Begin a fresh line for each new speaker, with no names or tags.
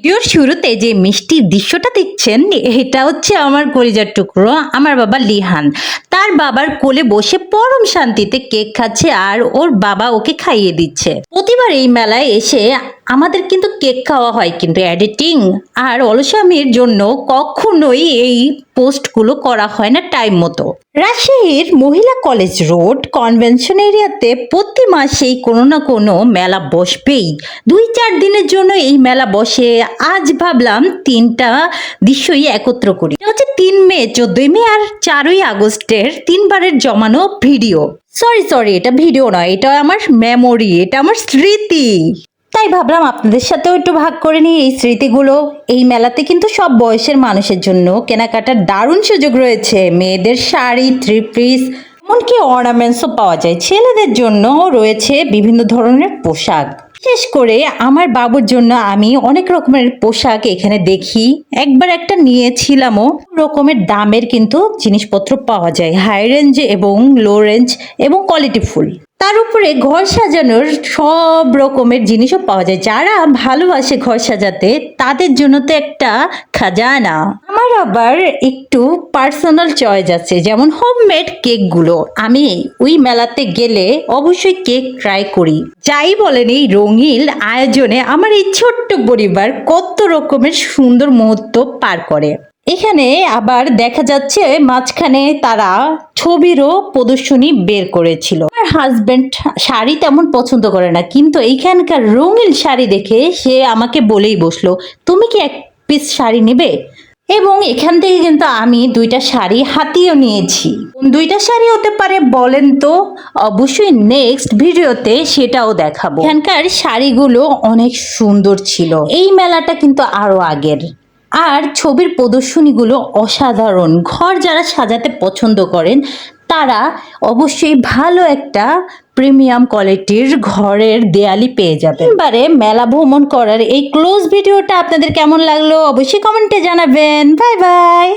ভিডিওর শুরুতে যে মিষ্টি দৃশ্যটা দেখছেন এটা হচ্ছে আমার কলিজার টুকরো আমার বাবা লিহান। তার বাবার কোলে বসে পরম শান্তিতে কেক খাচ্ছে আর ওর বাবা ওকে খাইয়ে দিচ্ছে। প্রতিবার এই মেলায় এসে আমাদের কিন্তু কেক খাওয়া হয়, কিন্তু এডিটিং আর অলসামির জন্য কখনোই এই পোস্টগুলো করা হয় না টাইম মতো। রাজশাহীর মহিলা কলেজ রোড কনভেনশন এরিয়াতে প্রতি মাসেই কোনো না কোনো মেলা বসবেই। 2-4 দিনের জন্য এই মেলা বসে। আজ ভাবলাম তিনটা দৃশ্যই একত্র করি। এটা হচ্ছে 3 মে, 14 মে আর 4ই আগস্টের 3 বারের জমানো ভিডিও। সরি, এটা ভিডিও নয়, এটা আমার মেমোরি, এটা আমার স্মৃতি। তাই ভাবলাম আপনাদের সাথেও একটু ভাগ করে নিই এই স্মৃতিগুলো। এই মেলাতে কিন্তু সব বয়সের মানুষের জন্য কেনাকাটার দারুণ সুযোগ রয়েছে। মেয়েদের শাড়ি, 3 পিস, এমনকি অর্নামেন্টসও পাওয়া যায়। ছেলেদের জন্য রয়েছে বিভিন্ন ধরনের পোশাক। বিশেষ করে আমার বাবুর জন্য আমি অনেক রকমের পোশাক এখানে দেখি। একবার একটা নিয়েছিলামও। রকমের দামের কিন্তু জিনিসপত্র পাওয়া যায়, হাই রেঞ্জ এবং লো রেঞ্জ এবং কোয়ালিটি ফুল। তার উপরে ঘর সাজানোর সব রকমের জিনিসও পাওয়া যায়। যারা ভালোবাসে ঘর সাজাতে তাদের জন্য তো একটা খাজানা। আমার আবার একটু পার্সোনাল চয়েস আছে, যেমন হোমমেড কেকগুলো। আমি ওই মেলাতে গেলে অবশ্যই কেক ট্রাই করি। যাই বলেন, এই রঙিন আয়োজনে আমার এই ছোট্ট পরিবার কত রকমের সুন্দর মুহূর্ত পার করে। এখানে আবার দেখা যাচ্ছে মাঝখানে তারা ছবিরও প্রদর্শনী বের করেছিল। আমার হাজবেন্ড শাড়ি তেমন পছন্দ করে না, কিন্তু এইখানকার রঙিন শাড়ি দেখে সে আমাকে বলেই বসলো, তুমি কি 1 পিস শাড়ি নেবে? এবং এখান থেকে কিন্তু আমি 2টা শাড়ি হাতিয়েও নিয়েছি। 2টা শাড়ি হতে পারে বলেন তো? অবশ্যই নেক্সট ভিডিওতে সেটাও দেখাবো। এখানকার শাড়িগুলো অনেক সুন্দর ছিল। এই মেলাটা কিন্তু আরো আগের। আর ছবির প্রদর্শনীগুলো অসাধারণ। ঘর যারা সাজাতে পছন্দ করেন তারা অবশ্যই ভালো একটা প্রিমিয়াম কোয়ালিটির ঘরের দেয়ালি পেয়ে যাবেন। এবারে মেলা ভ্রমণ করার এই ক্লোজ ভিডিওটা আপনাদের কেমন লাগলো অবশ্যই কমেন্টে জানাবেন। Bye bye.